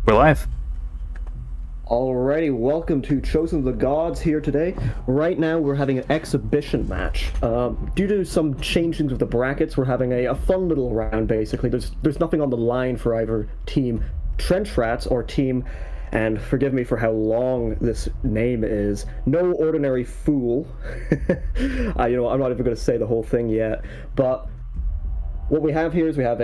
We're live. Alrighty, welcome to Chosen of the Gods here today. Right now we're having an exhibition match. Due to some changings of the brackets, we're having a fun little round basically. There's nothing on the line for either team Trench Rats or team, and forgive me for how long this name is, No Ordinary Fool. I'm not even going to say the whole thing yet, but what we have here is we have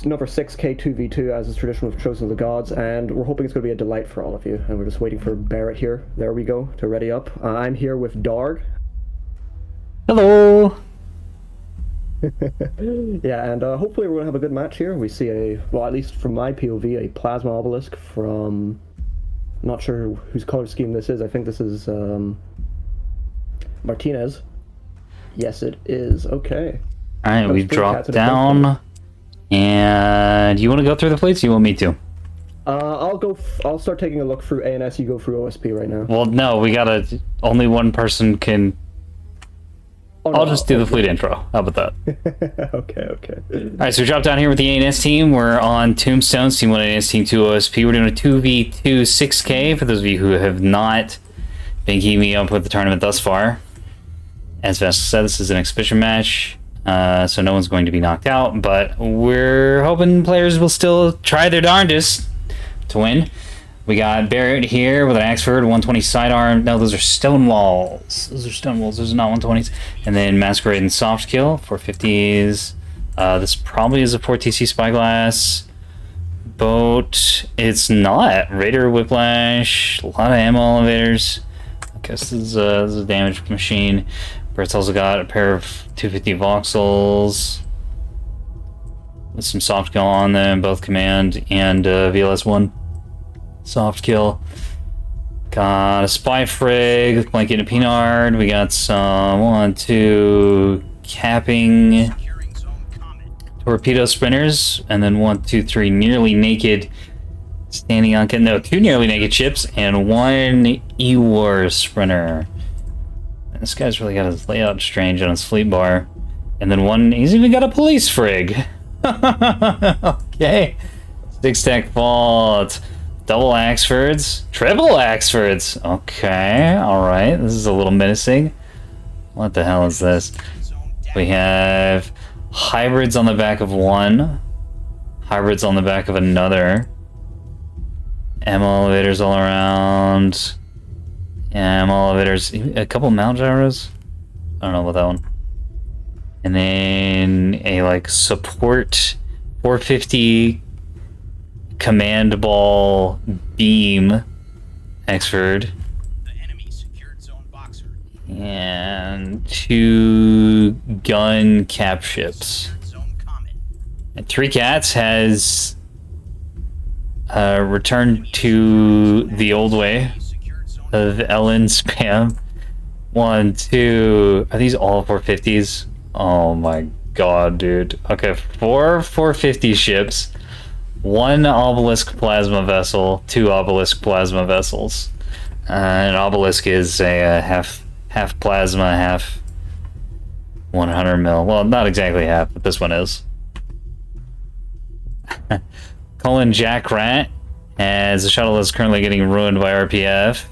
another 6k 2v2 as is traditional with Chosen of the Gods, and we're hoping it's going to be a delight for all of you. And we're just waiting for Barrett here. There we go, to ready up. I'm here with Darg. Hello. Yeah, and hopefully we're going to have a good match here. We see at least from my POV, a plasma obelisk from... I'm not sure whose color scheme this is. I think this is Martinez. Yes, it is. Okay. Alright, we've dropped down. And you want to go through the fleets? Or you want me to? I'll start taking a look through ANS. You go through OSP right now. Well, no, we gotta. Only one person can. Oh, no, I'll just do the fleet intro. How about that? Okay. Alright, so we dropped down here with the ANS team. We're on Tombstones, Team 1 ANS, Team 2 OSP. We're doing a 2v2 6k for those of you who have not been keeping me up with the tournament thus far. As Vest said, this is an exhibition match. So no one's going to be knocked out, but we're hoping players will still try their darndest to win. We got Barrett here with an Axford, 120 sidearm. No, those are stone walls. Those are not 120s. And then Masquerade and Soft Kill, 450s. This probably is a 4TC Spyglass. Boat. It's not. Raider Whiplash. A lot of ammo elevators. I guess this is a damaged machine. Brett's also got a pair of 250 voxels with some soft kill on them, both command and VLS1 soft kill. Got a spy frig with blanket and Pinard. We got some 1, 2 capping torpedo sprinters, and then 1, 2, 3 nearly naked standing on 2 nearly naked ships and 1 E-War sprinter. This guy's really got his layout strange on his fleet bar. And then he's even got a police frig. Okay. 6-stack vault. Double Axfords. Triple Axfords. Okay, alright. This is a little menacing. What the hell is this? We have hybrids on the back of one. Hybrids on the back of another. Ammo elevators all around. Ammo elevators, a couple mount gyros. I don't know about that one. And then a support 450 command ball beam Exford. And 2 gun cap ships. And 3 Cats has returned to the old way of Ellen spam. 1, 2. Are these all 450s? Oh my god, dude. Okay, 4 450 ships, 1 obelisk plasma vessel, 2 obelisk plasma vessels. An obelisk is a half plasma, half 100 mil. Well, not exactly half, but this one is. Colin Jack Rat, as the shuttle is currently getting ruined by RPF.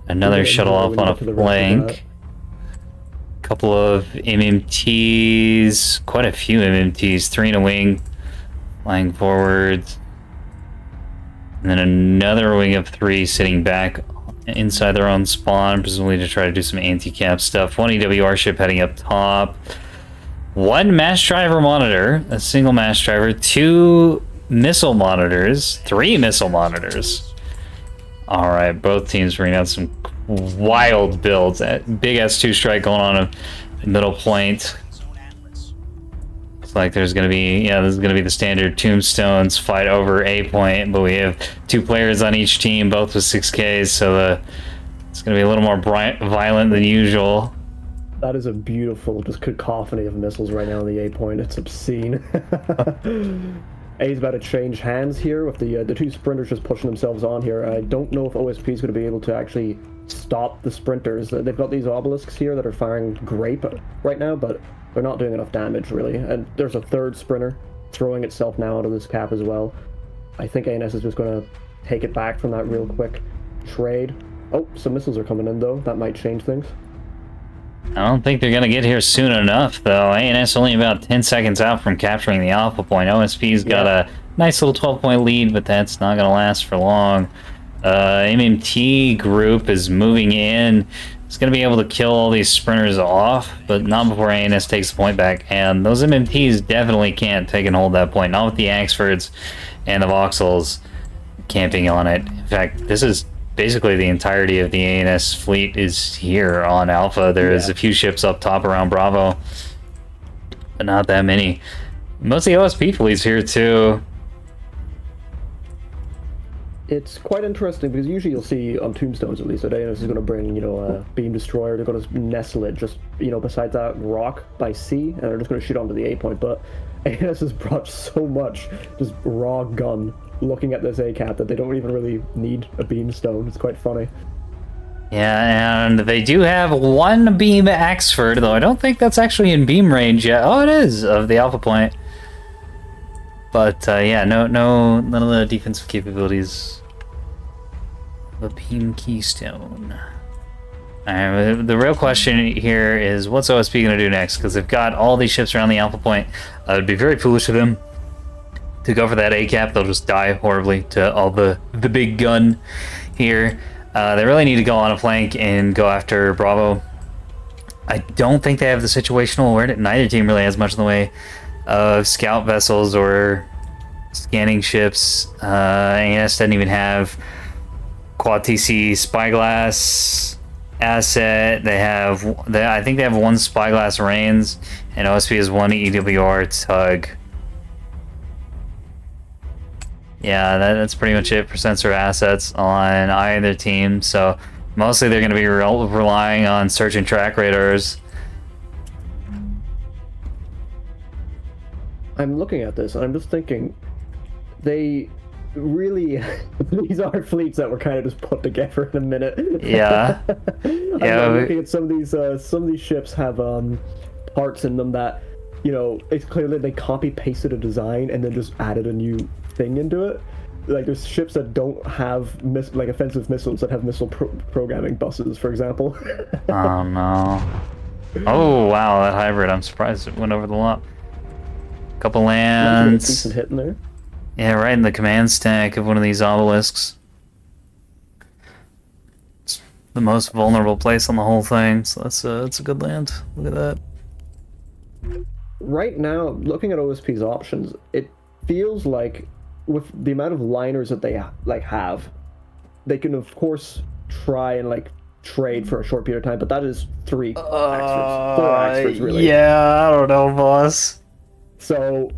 Another shuttle off on a flank. Couple of MMTs. Quite a few MMTs. 3 in a wing. Flying forwards. And then another wing of 3 sitting back inside their own spawn, presumably to try to do some anti-cap stuff. 1 EWR ship heading up top. 1 mass driver monitor. A single mass driver. 2 missile monitors. 3 missile monitors. Alright, both teams bringing out some wild builds. Big S2 strike going on a middle point. Looks like there's going to be, this is going to be the standard Tombstones fight over A point, but we have 2 players on each team, both with 6Ks, so it's going to be a little more violent than usual. That is a beautiful just cacophony of missiles right now on the A point. It's obscene. A's about to change hands here with the 2 sprinters just pushing themselves on here. I don't know if OSP is going to be able to actually stop the sprinters. They've got these obelisks here that are firing grape right now, but they're not doing enough damage really. And there's a 3rd sprinter throwing itself now out of this cap as well. I think ANS is just going to take it back from that real quick trade. Oh, some missiles are coming in, though. That might change things. I don't think they're going to get here soon enough, though. ANS only about 10 seconds out from capturing the Alpha Point. OSP's got a nice little 12-point lead, but that's not going to last for long. MMT group is moving in. It's going to be able to kill all these sprinters off, but not before ANS takes the point back. And those MMTs definitely can't take and hold that point. Not with the Axfords and the Voxels camping on it. In fact, this is basically the entirety of the ANS fleet is here on Alpha. There's a few ships up top around Bravo, but not that many. Most of the OSP fleet's here too. It's quite interesting because usually you'll see on Tombstones at least that ANS is going to bring, a beam destroyer. They're going to nestle it just, beside that rock by sea, and they're just going to shoot onto the A point. But ANS has brought so much just raw gun looking at this A-cap that they don't even really need a beam stone. It's quite funny. Yeah, and they do have one beam Axford, though I don't think that's actually in beam range yet. Oh, it is, of the Alpha Point. But, yeah, none of the defensive capabilities of a beam keystone. Alright, the real question here is, what's OSP going to do next? Because they've got all these ships around the Alpha Point. It would be very foolish of them to go for that A-cap. They'll just die horribly to all the big gun here. They really need to go on a flank and go after Bravo. I don't think they have the situational where neither team really has much in the way of scout vessels or scanning ships. ANS doesn't even have quad TC spyglass asset. I think they have one spyglass Reigns, and OSP has one EWR tug. Yeah, that's pretty much it for sensor assets on either team. So mostly they're going to be relying on search and track radars. I'm looking at this and I'm just thinking, they really these are fleets that were kind of just put together in a minute. Yeah. I'm looking at some of these ships have parts in them that it's clearly they copy pasted a design and then just added a new thing into it. Like there's ships that don't have offensive missiles that have missile programming buses, for example. Oh no. Oh wow, that hybrid, I'm surprised it went over the lot. Couple lands. Decent hit in there. Yeah, right in the command stack of one of these obelisks. It's the most vulnerable place on the whole thing, so that's a good land. Look at that. Right now, looking at OSP's options, it feels like with the amount of liners that they have, they can of course try and trade for a short period of time, but that is 3 four Axfords really. Yeah, I don't know, boss. So,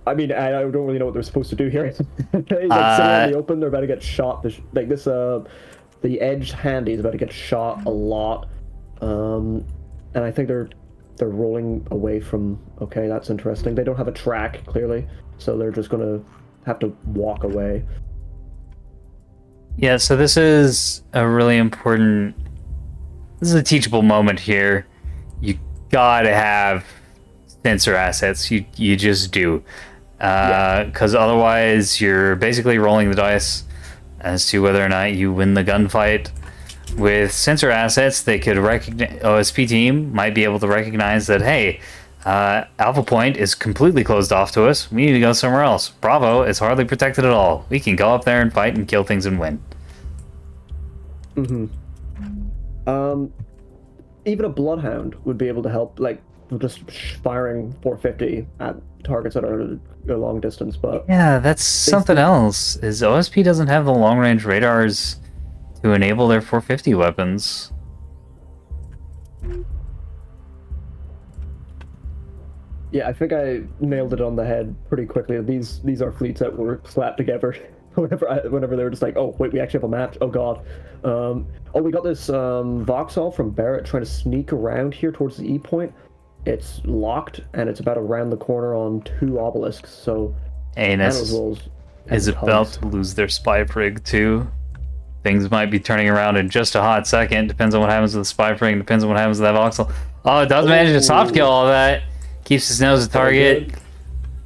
I mean, I don't really know what they're supposed to do here. Somewhere in the open, they're about to get shot. The edge handy is about to get shot a lot, and I think they're rolling away from. Okay, that's interesting. They don't have a track clearly, so they're just gonna have to walk away. Yeah, so this is a really important. This is a teachable moment here. You gotta have sensor assets. You just do, because otherwise you're basically rolling the dice as to whether or not you win the gunfight. With sensor assets, they could recognize. OSP team might be able to recognize that, hey, Alpha Point is completely closed off to us. We need to go somewhere else. Bravo is hardly protected at all. We can go up there and fight and kill things and win. Even a Bloodhound would be able to help, just firing 450 at targets that are a long distance. But yeah, that's something else. Is OSP doesn't have the long range radars to enable their 450 weapons. Yeah, I think I nailed it on the head pretty quickly. These are fleets that were slapped together whenever they were just like, oh wait, we actually have a match. Oh god. We got this Vauxhall from Barrett trying to sneak around here towards the E point. It's locked and it's about around the corner on 2 obelisks. So ANS is about to lose their spy prig too. Things might be turning around in just a hot second. Depends on what happens with the spy prig. Depends on what happens with that Vauxhall. Oh, it does manage to soft kill all that. Keeps his nose at target.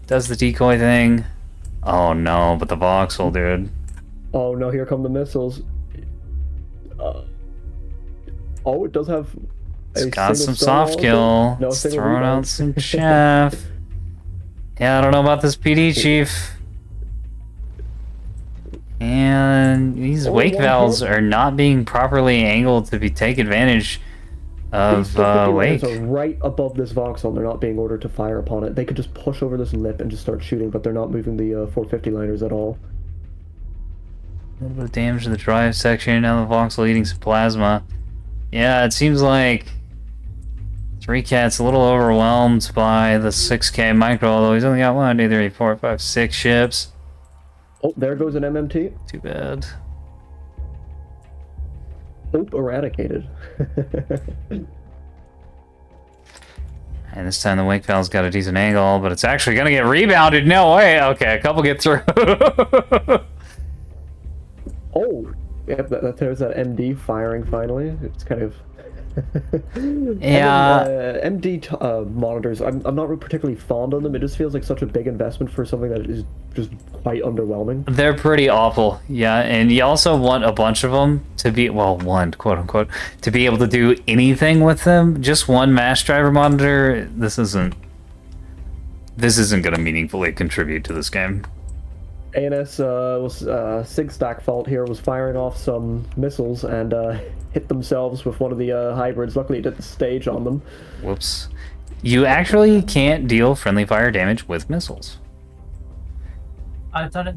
Does the decoy thing. Oh no, but the voxel, dude. Oh no, here come the missiles. Oh, it does have It's a got single some soft stonewall kill. No, It's single throwing out rebound. some chaff. Yeah, I don't know about this PD chief. And these Oh, wake one valves hit. are not being properly angled to take advantage These of 450 wake. liners are right above this voxel, and they're not being ordered to fire upon it. They could just push over this lip and just start shooting, but they're not moving the 450 liners at all. A little bit of damage to the drive section. Now the voxel eating some plasma. Yeah, it seems like 3Cat's a little overwhelmed by the 6K micro, although he's only got 1, 2, 3, 4, 5, 6 ships. Oh, there goes an MMT. Too bad. Hope eradicated. And this time the wake valve's got a decent angle, but it's actually gonna get rebounded. No way. Okay, a couple get through. Oh, yep, there's that MD firing finally. It's kind of. Yeah. MD monitors. I'm not particularly fond of them. It just feels like such a big investment for something that is just quite underwhelming. They're pretty awful, yeah, and you also want a bunch of them to be, well, one, quote unquote, to be able to do anything with them. Just one mass driver monitor, this isn't going to meaningfully contribute to this game. ANS Sig Stack Fault here was firing off some missiles and hit themselves with one of the hybrids. Luckily, it did the stage on them. Whoops. You actually can't deal friendly fire damage with missiles. I thought it.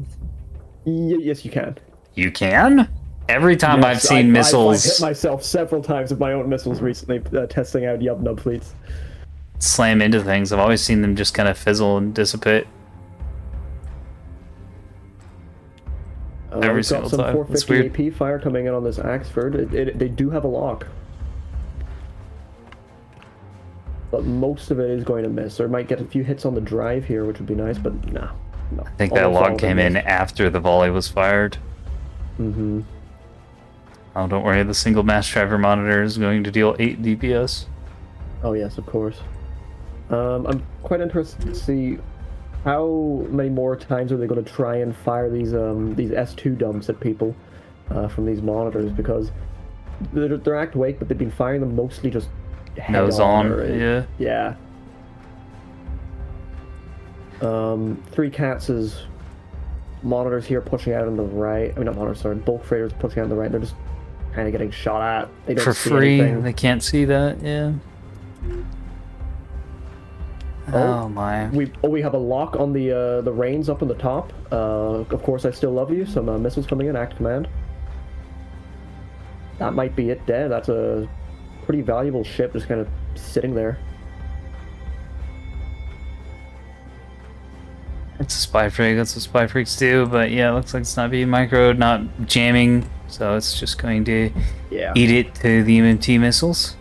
Yes, you can. You can? Every time I've seen missiles I've hit myself several times with my own missiles recently, testing out Yub Nub fleets. slam into things, I've always seen them just kind of fizzle and dissipate. Every single got some time. It's 450 weird. AP fire coming in on this Axford. They do have a lock. But most of it is going to miss. Or might get a few hits on the drive here, which would be nice, but no. I think that log came in after the volley was fired. Mm-hmm. Oh, don't worry, the single mass driver monitor is going to deal 8 DPS. Oh yes, of course. I'm quite interested to see how many more times are they going to try and fire these S2 dumps at people from these monitors, because they're act wake, but they've been firing them mostly just Nose on, yeah. Yeah. 3Cats' monitors here pushing out on the right. I mean, not monitors, sorry, bulk freighters pushing out on the right. They're just kind of getting shot at. They don't For see free, anything. they can't see that, yeah. Oh my. We have a lock on the reins up on the top. Of course, I still love you. Some missiles coming in. Act command. That might be it. Dead. That's a pretty valuable ship just kind of sitting there. It's a spy freak. That's what spy freaks do. But yeah, it looks like it's not being microed, not jamming. So it's just going to eat it to the MMT missiles.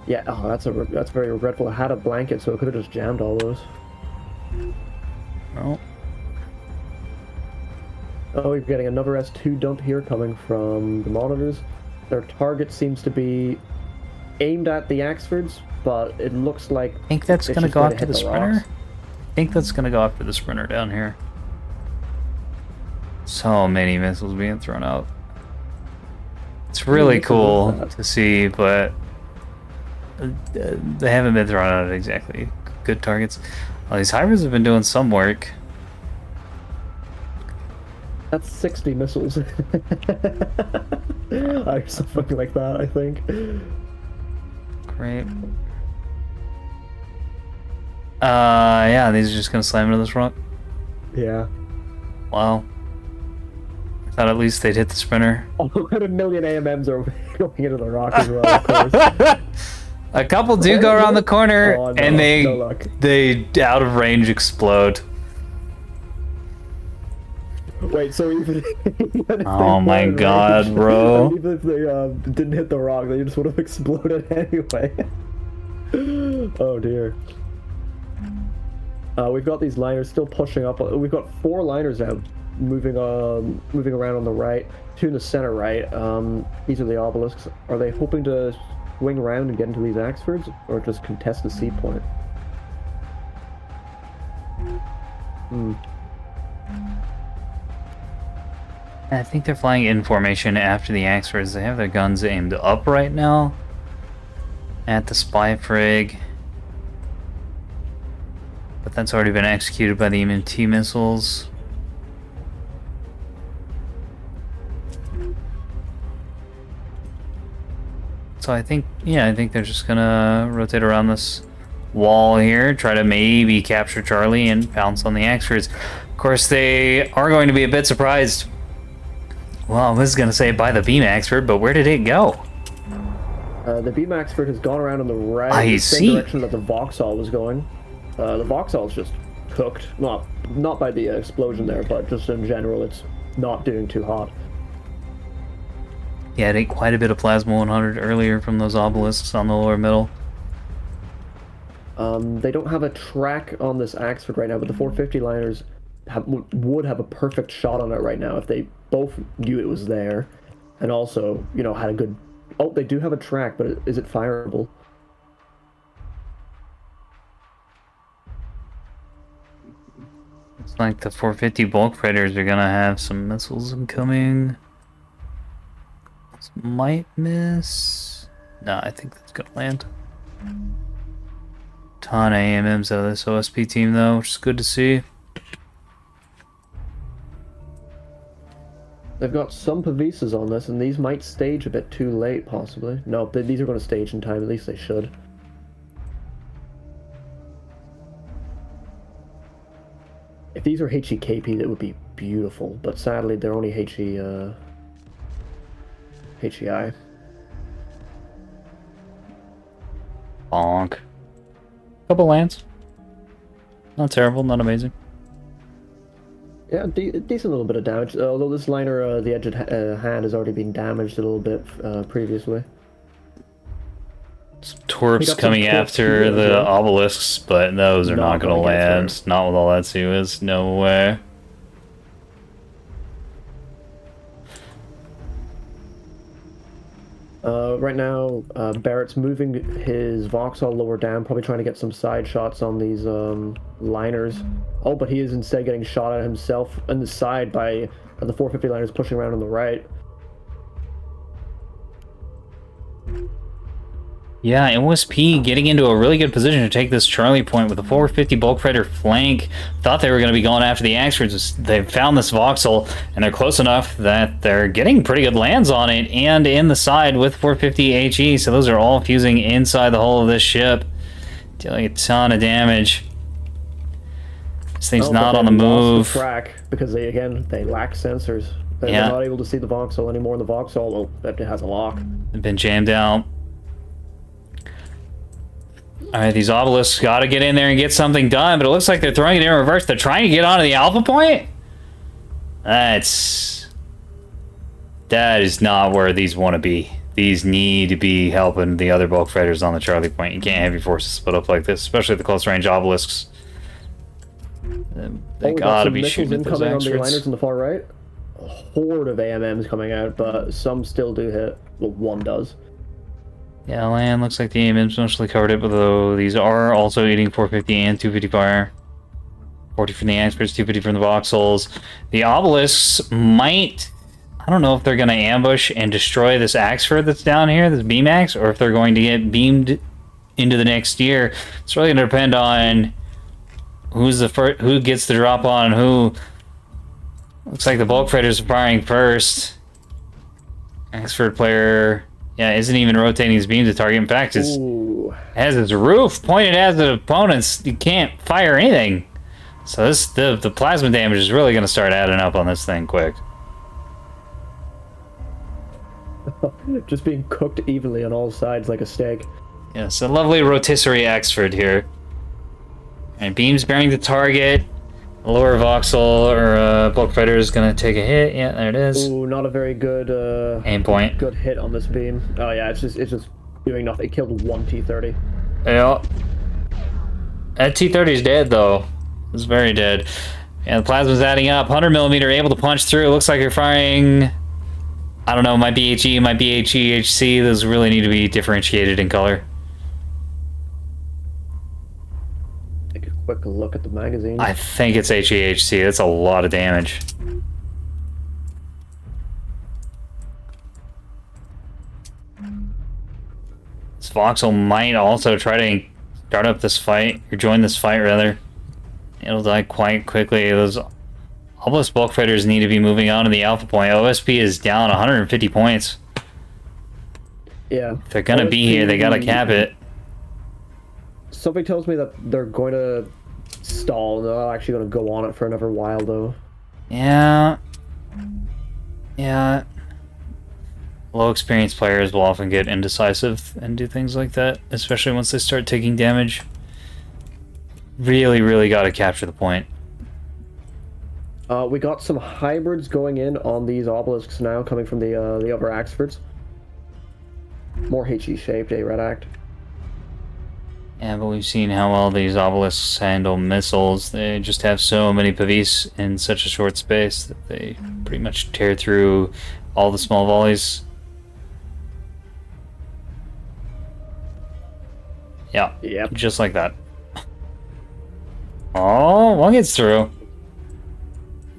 Yeah. Oh, that's very regretful. I had a blanket, so I could have just jammed all those. Oh. Oh, we're getting another S2 dump here coming from the monitors. Their target seems to be aimed at the Axfords, but it looks like I think that's it's going to just go going to after hit the the sprinter. rocks. I think that's going to go after the sprinter down here. So many missiles being thrown out. It's really cool to see, but they haven't been thrown out at exactly good targets. Well, these hybrids have been doing some work. That's 60 missiles. Or something like that, I think. Great. Yeah, these are just gonna slam into this rock. Yeah. Wow. I thought at least they'd hit the sprinter. Oh, about 1 million AMMs are going into the rock as well, of course. A couple do go around the corner, Oh, no, and no luck. they out of range explode. Wait, so even if they Oh my were in god, range, bro. even if they didn't hit the rock, they just would have exploded anyway. Oh dear. We've got these liners still pushing up. We've got 4 liners now moving around on the right, 2 in the center right. These are the obelisks. Are they hoping to swing around and get into these Axfords, or just contest the sea point? I think they're flying in formation after the Axfords. They have their guns aimed up right now at the spy frig. But that's already been executed by the MMT missiles. So I think, yeah, I think they're just gonna rotate around this wall here, try to maybe capture Charlie and pounce on the Axfords. Of course, they are going to be a bit surprised. Well, I was gonna say by the beam Axford, but where did it go? The beam Axford has gone around in the right I same see. direction that the Vauxhall was going. The Vauxhall's just cooked. Not by the explosion there, but just in general, it's not doing too hot. Yeah, it ate quite a bit of Plasma 100 earlier from those obelisks on the lower middle. They don't have a track on this Axford right now, but the 450 liners would have a perfect shot on it right now if they both knew it was there, and also, you know, had a good... Oh, they do have a track, but is it fireable? It's like the 450 bulk freighters are gonna have some missiles incoming. This might miss. No, I think that's gonna land. Ton of AMMs out of this OSP team though, which is good to see. They've got some Pavisas on this, and these might stage a bit too late, possibly. No, these are going to stage in time, at least they should. If these are HEKP, that would be beautiful, but sadly they're only HEI. Bonk. Couple lands. Not terrible, not amazing. Yeah, decent little bit of damage, although this liner, the edge hand has already been damaged a little bit previously. Some torps coming after the obelisks, but those are not going to land. Not with all that Suez, no way. Right now, Barrett's moving his Vauxhall lower down, probably trying to get some side shots on these liners. Oh, but he is instead getting shot at himself on the side by the 450 liners pushing around on the right. Yeah, OSP getting into a really good position to take this Charlie point with a 450 bulk freighter flank. Thought they were going to be going after the Axfords. They've found this Vauxhall, and they're close enough that they're getting pretty good lands on it and in the side with 450 HE. So those are all fusing inside the hull of this ship, dealing a ton of damage. This thing's not on the move. The track because they lack sensors. They're not able to see the Vauxhall anymore. And the Vauxhall, it has a lock. They've been jammed out. Alright, these obelisks gotta get in there and get something done, but it looks like they're throwing it in reverse. They're trying to get onto the alpha point? That is not where these want to be. These need to be helping the other bulk freighters on the Charlie point. You can't have your forces split up like this, especially the close range obelisks. They gotta be shooting at those incoming on the liners Axfords. on the far right. A horde of AMMs coming out, but some still do hit. Well, one does. Yeah, land looks like the AMM's mostly covered it, although these are also eating 450 and 250 fire. 40 from the Axfords, 250 from the Vauxhalls. The obelisks might... I don't know if they're going to ambush and destroy this Axford that's down here, this beam axe, or if they're going to get beamed into the next year. It's really going to depend on who's the first, who gets the drop on who. Looks like the bulk freighters are firing first. Axford player... Yeah, isn't even rotating his beam to target. In fact, it has its roof pointed at the opponents. You can't fire anything. So the plasma damage is really going to start adding up on this thing quick. Just being cooked evenly on all sides like a steak. Yeah, so lovely rotisserie Axford here. And beams bearing the target. Lower Vauxhall or bulk fighter is gonna take a hit. Yeah, there it is. Ooh, not a very good aim point. Good hit on this beam. Oh yeah, it's just doing nothing. It killed one T-30. Yeah. That T-30 is dead though. It's very dead. And the plasma's adding up. 100mm able to punch through. It looks like you're firing. I don't know. Might be HE, might be HE, Those really need to be differentiated in color. Take a quick look at the magazine. I think it's HEHC. That's a lot of damage. This Voxel might also try to start up this fight, or join this fight rather. It'll die quite quickly. Those Obelisk bulk fighters need to be moving on to the alpha point. OSP is down 150 points. Yeah. If they're gonna be here, they gotta cap it. Something tells me that they're going to stall, and they're actually going to go on it for another while, though. Yeah. Yeah. Low experienced players will often get indecisive and do things like that, especially once they start taking damage. Really, really gotta capture the point. We got some hybrids going in on these obelisks now, coming from the other Axfords. More HE shaped, Red Act. Yeah, but we've seen how well these obelisks handle missiles. They just have so many pavis in such a short space that they pretty much tear through all the small volleys. Yeah, Yep. just like that. Oh, one gets through.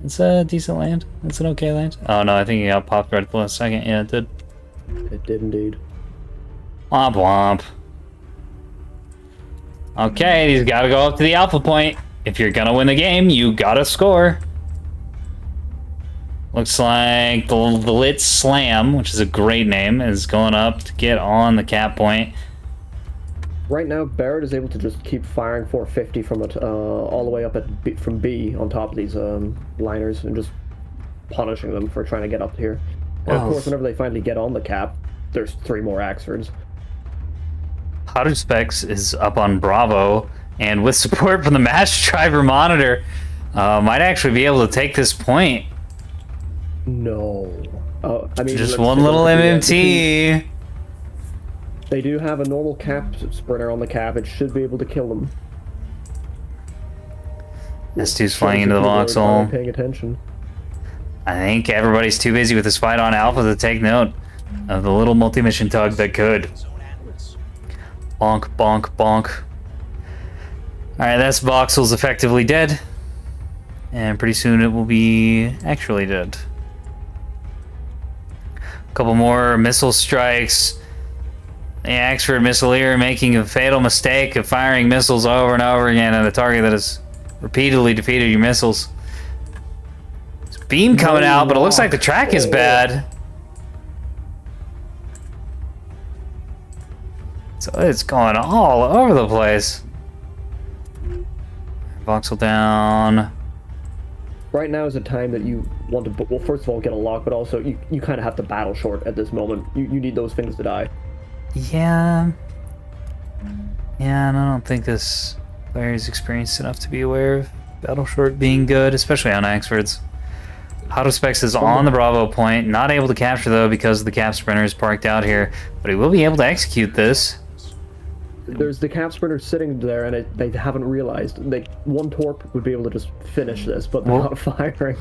It's a decent land. It's an okay land. Oh no, I think it got popped right at the last second. Yeah, it did. It did indeed. Womp womp. Okay, he's gotta go up to the alpha point. If you're gonna win the game, you gotta score. Looks like the Lit Slam, which is a great name, is going up to get on the cap point. Right now, Barrett is able to just keep firing 450 from it, all the way up at B, from B on top of these liners, and just punishing them for trying to get up here. And of course, whenever they finally get on the cap, there's 3 more Axfords. Hotter Specs is up on Bravo, and with support from the match driver monitor, might actually be able to take this point. No. I mean, Just let's one take a little look at MMT. They do have a normal cap sprinter on the cap. It should be able to kill them. S2's flying into the Shows if people are voxel. paying attention. I think everybody's too busy with this fight on Alpha to take note of the little multi-mission tug that could. Bonk, bonk, bonk. Alright, that's Voxel's effectively dead. And pretty soon it will be actually dead. A couple more missile strikes. The Axford Missileer making a fatal mistake of firing missiles over and over again at a target that has repeatedly defeated your missiles. There's a beam coming out, but it looks like the track is bad. So it's going all over the place. Voxel down. Right now is a time that you want to, well, first of all, get a lock, but also you kind of have to battle short at this moment. You need those things to die. Yeah. Yeah, and I don't think this player is experienced enough to be aware of Battle Short being good, especially on Axfords. Autospecs is on the Bravo point, not able to capture though because the cap sprinter is parked out here, but he will be able to execute this. There's the cap sprinter sitting there, and they haven't realized. One torp would be able to just finish this, but they're not firing.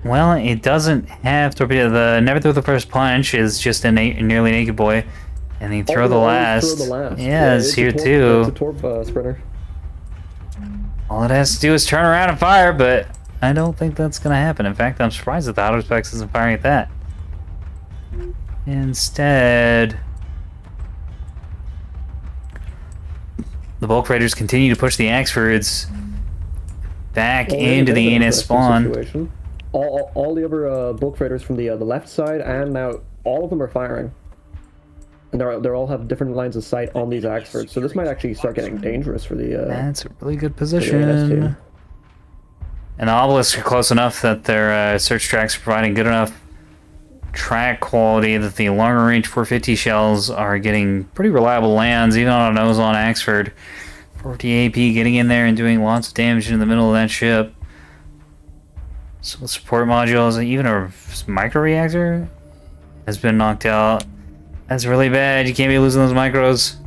Well, it doesn't have torpedo. The never throw the first punch is just a nearly naked boy. And they throw the last. Yeah, it's here too. It's a torp sprinter. All it has to do is turn around and fire, but I don't think that's going to happen. In fact, I'm surprised that the Autospecs isn't firing at that. Instead, the Bulk Raiders continue to push the Axfords back into the ANS spawn. Situation. All the other Bulk Raiders from the left side, and now all of them are firing. And they all have different lines of sight on these Axfords, so this might actually start getting dangerous for the. That's a really good ANS position. team. And the obelisks are close enough that their search tracks are providing good enough track quality that the longer range 450 shells are getting pretty reliable lands, even on a nose on Axford. 40 AP getting in there and doing lots of damage in the middle of that ship. So the support modules, even a micro reactor has been knocked out. That's really bad. You can't be losing those micros.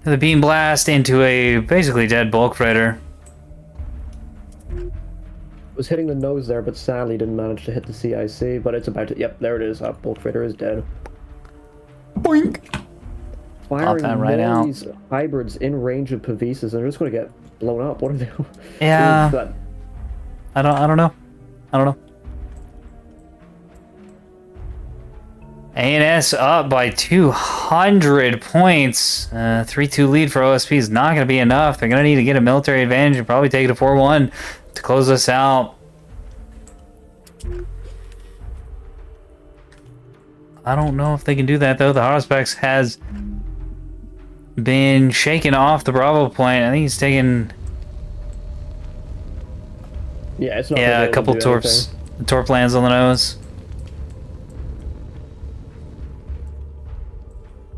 The beam blast into a basically dead bulk freighter. Was hitting the nose there, but sadly didn't manage to hit the CIC. But it's about to. Yep, there it is. Bulk freighter is dead. Boink! Firing that right more out. of these hybrids in range of Pavises, and they're just going to get blown up. What are they? Yeah. But I don't know. ANS up by 200 points. 3-2 lead for OSP is not going to be enough. They're going to need to get a military advantage and probably take it to 4-1 to close this out. I don't know if they can do that, though. The Haruspex has been shaken off the Bravo point. I think he's taken... Yeah, it's not. Yeah, a couple torp lands on the nose.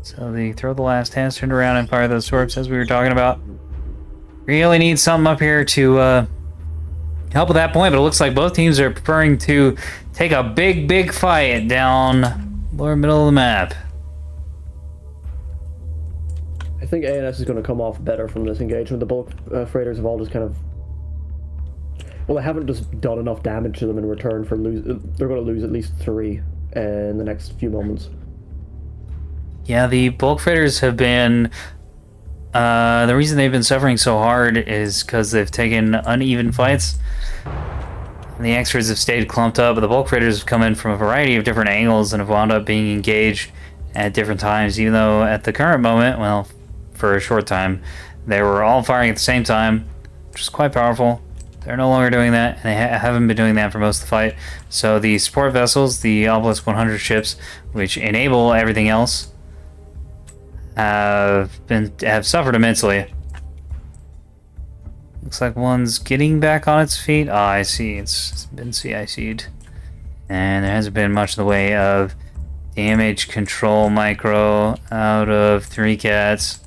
So they throw the last hands, turned around and fire those torps as we were talking about. Really need something up here to help with that point, but it looks like both teams are preferring to take a big fight down lower middle of the map. I think ANS is going to come off better from this engagement. The bulk freighters have all just kind of... Well, they haven't just done enough damage to them in return for they're going to lose at least 3 in the next few moments. Yeah, the bulk freighters have been... the reason they've been suffering so hard is because they've taken uneven fights. The extras have stayed clumped up, but the bulk freighters have come in from a variety of different angles and have wound up being engaged at different times, even though at the current moment, well, for a short time, they were all firing at the same time, which is quite powerful. They're no longer doing that, and they haven't been doing that for most of the fight. So the support vessels, the Obelisk 100 ships, which enable everything else, have suffered immensely. Looks like one's getting back on its feet. Ah, I see. It's been CIC'd. And there hasn't been much in the way of damage control micro out of 3 cats.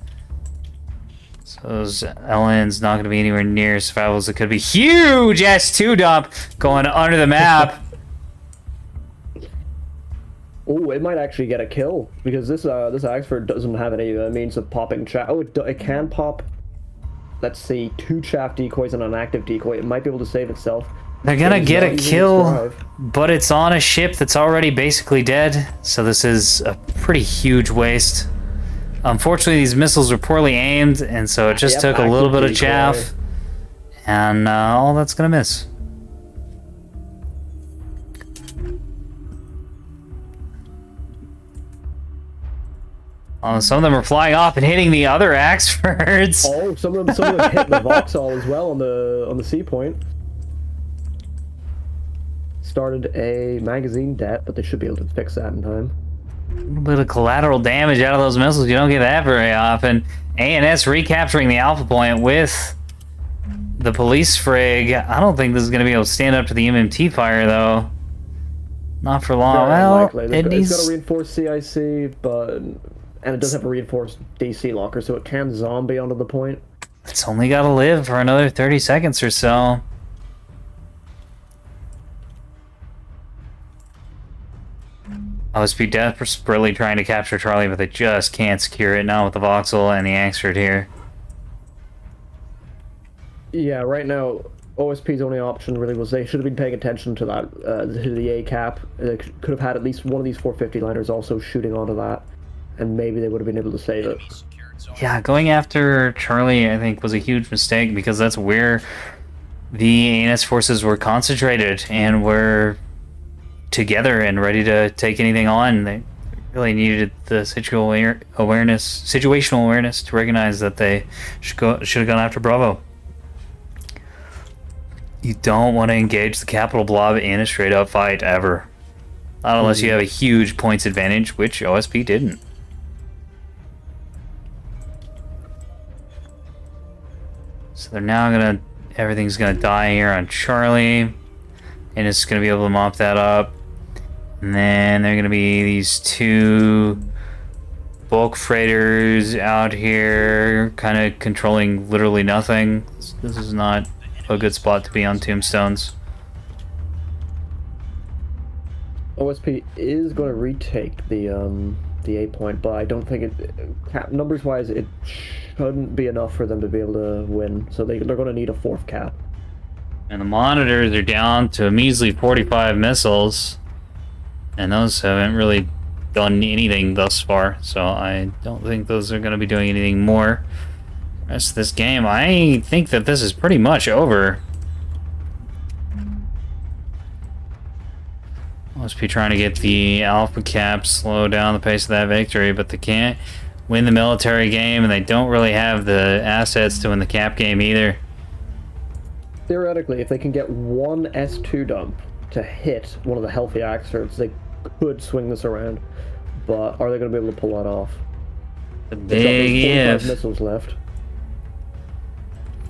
So those LN's not going to be anywhere near survivals. It could be huge S2 dump going under the map. Oh, it might actually get a kill because this Axford doesn't have any means of popping chaff. Oh, it can pop. Let's see, 2 chaff decoys and an active decoy. It might be able to save itself. They're gonna get a kill, but it's on a ship that's already basically dead. So this is a pretty huge waste. Unfortunately, these missiles were poorly aimed, and so it just took a little bit of chaff, and all that's gonna miss. Some of them are flying off and hitting the other Axfords. Oh, some of them hit the Vauxhall as well on the sea point. Started a magazine debt, but they should be able to fix that in time. A little bit of collateral damage out of those missiles. You don't get that very often. ANS recapturing the Alpha Point with the police frig. I don't think this is going to be able to stand up to the MMT fire, though. Not for long. Well, it's got a reinforced CIC, and it does have a reinforced DC locker, so it can zombie onto the point. It's only got to live for another 30 seconds or so. OSP desperately trying to capture Charlie, but they just can't secure it now with the Vauxhall and the Axford here. Yeah, right now, OSP's only option really was they should have been paying attention to that, to the A cap. They could have had at least one of these 450 liners also shooting onto that, and maybe they would have been able to save it. Yeah, going after Charlie, I think, was a huge mistake because that's where the ANS forces were concentrated and were together and ready to take anything on. They really needed the situational awareness to recognize that they should have gone after Bravo. You don't want to engage the capital blob in a straight up fight ever, not unless you have a huge points advantage, which OSP didn't. So they're now everything's gonna die here on Charlie, and it's gonna be able to mop that up. And then there are gonna be these 2 bulk freighters out here, kind of controlling literally nothing. This is not a good spot to be on Tombstones. OSP is going to retake the 8 point, but I don't think numbers wise it shouldn't be enough for them to be able to win. So they're going to need a 4th cap. And the monitors are down to a measly 45 missiles, and those haven't really done anything thus far. So I don't think those are going to be doing anything more. The rest of this game, I think that this is pretty much over. Must be trying to get the Alpha Cap, slow down the pace of that victory, but they can't win the military game, and they don't really have the assets to win the Cap game either. Theoretically, if they can get one S2 dump to hit one of the healthy Axfords, they could swing this around. But are they going to be able to pull that off? The big if. Missiles left.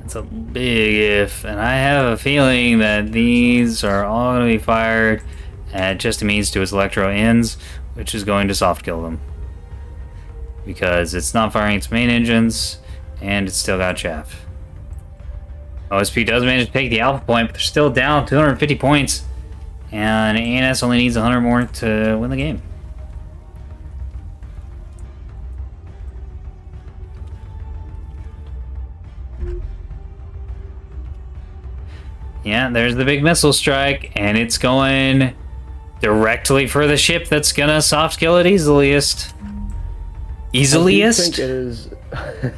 It's a big if, and I have a feeling that these are all going to be fired at just a means to its electro ends, which is going to soft kill them. Because it's not firing its main engines, and it's still got chaff. OSP does manage to take the alpha point, but they're still down 250 points, and ANS only needs 100 more to win the game. Yeah, there's the big missile strike, and it's going directly for the ship that's gonna soft kill it easiest. Easiest? I think it is.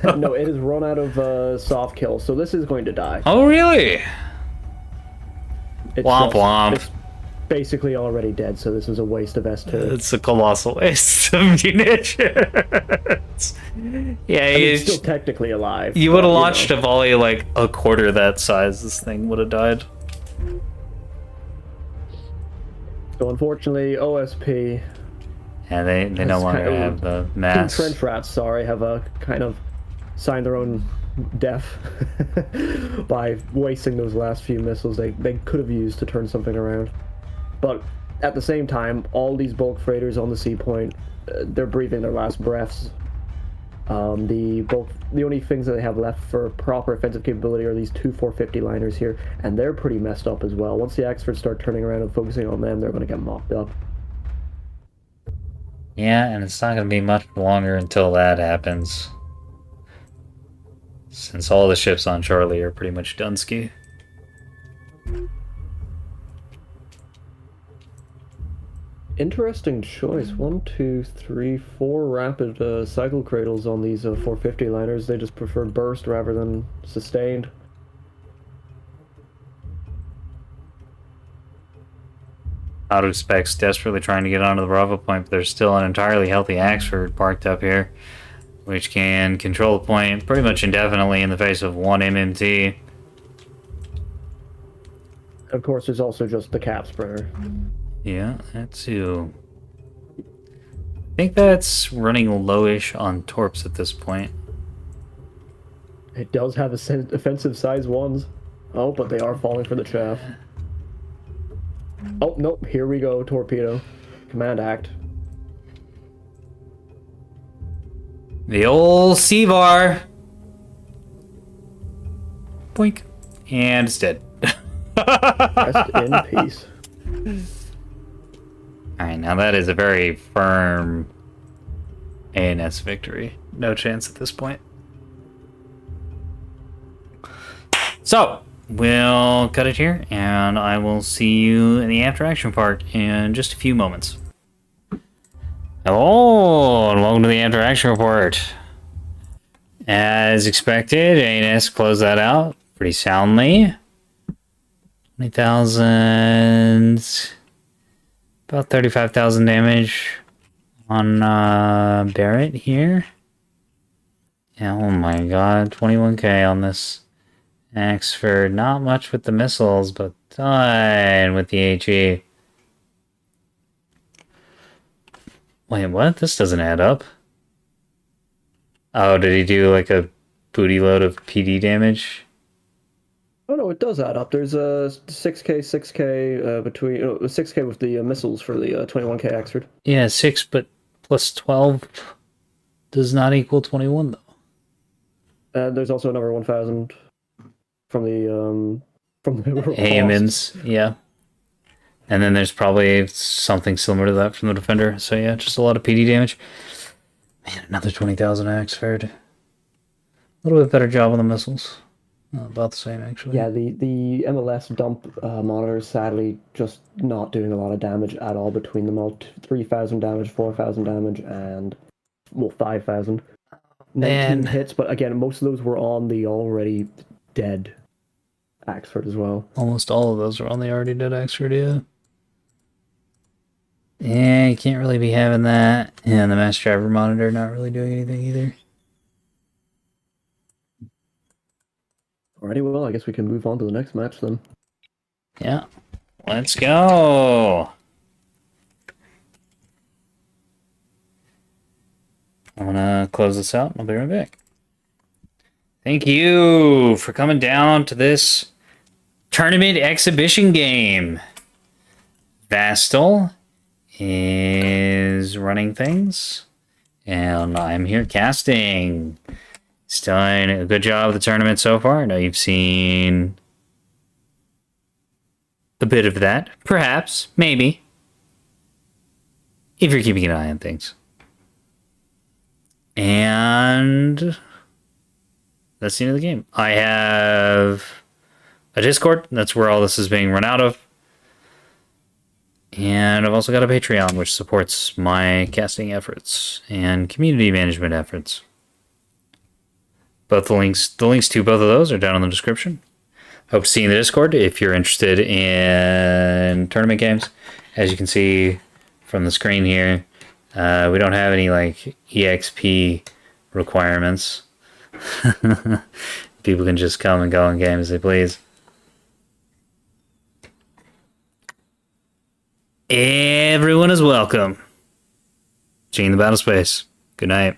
No, it is run out of soft kill, so this is going to die. Oh, really? Womp womp. It's basically already dead, so this was a waste of S2. It's a colossal waste of munitions. Yeah, he's still technically alive. You would have launched a volley like a quarter that size, this thing would have died. So unfortunately, OSP... Yeah, they no longer have the mass. Team Trench Rats, sorry, have kind of signed their own death by wasting those last few missiles they could have used to turn something around. But at the same time, all these bulk freighters on the sea point, they're breathing their last breaths. The only things that they have left for proper offensive capability are these two 450 liners here, and they're pretty messed up as well. Once the Axfords start turning around and focusing on them, they're going to get mopped up. Yeah, and it's not going to be much longer until that happens. Since all the ships on Charlie are pretty much Dunsky. Interesting choice. 1, 2, 3, 4 rapid cycle cradles on these 450 liners. They just prefer burst rather than sustained. Out of specs, desperately trying to get onto the Bravo point, but there's still an entirely healthy Axford parked up here, which can control the point pretty much indefinitely in the face of one MMT. Of course, there's also just the cap spreader. Yeah, that too. I think that's running lowish on torps at this point. It does have offensive size ones. Oh, but they are falling for the chaff. Oh, nope, here we go, torpedo. Command act. The old C-bar. Boink. And it's dead. Rest in peace. Alright, now that is a very firm ANS victory. No chance at this point. So, we'll cut it here, and I will see you in the after action part in just a few moments. Hello, and welcome to the after action report. As expected, ANS closed that out pretty soundly. 20,000, about 35,000 damage on Barrett here. Yeah, oh my god, 21k on this Axford. Not much with the missiles, but ton with the HE. Wait, what? This doesn't add up. Oh, did he do like a booty load of PD damage? Oh no, it does add up. There's a 6k between 6k with the missiles for the 21k Axford. Yeah, 6, but plus 12 does not equal 21 though. And there's also another 1,000 from the AMNs, yeah. And then there's probably something similar to that from the Defender. So yeah, just a lot of PD damage. Man, another 20,000 Axford. A little bit better job on the missiles. About the same, actually. Yeah, the MLS dump monitor is sadly just not doing a lot of damage at all between them all. 3,000 damage, 4,000 damage, and, well, 5,000. 19 hits, but again, most of those were on the already dead Axford as well. Almost all of those are on the already dead Axford, yeah. Yeah, you can't really be having that. And the master driver monitor not really doing anything either. Alrighty, well, I guess we can move on to the next match then. Yeah. Let's go. I'm gonna close this out. I'll be right back. Thank you for coming down to this tournament exhibition game. Vastal is running things, and I'm here casting. He's done a good job of the tournament so far. I know you've seen a bit of that. Perhaps, maybe, if you're keeping an eye on things. And that's the end of the game. I have a Discord. That's where all this is being run out of. And I've also got a Patreon, which supports my casting efforts and community management efforts. Both the links to both of those are down in the description. Hope to see you in the Discord if you're interested in tournament games. As you can see from the screen here, we don't have any like EXP requirements. People can just come and go in games as they please. Everyone is welcome. Gene the Battle Space. Good night.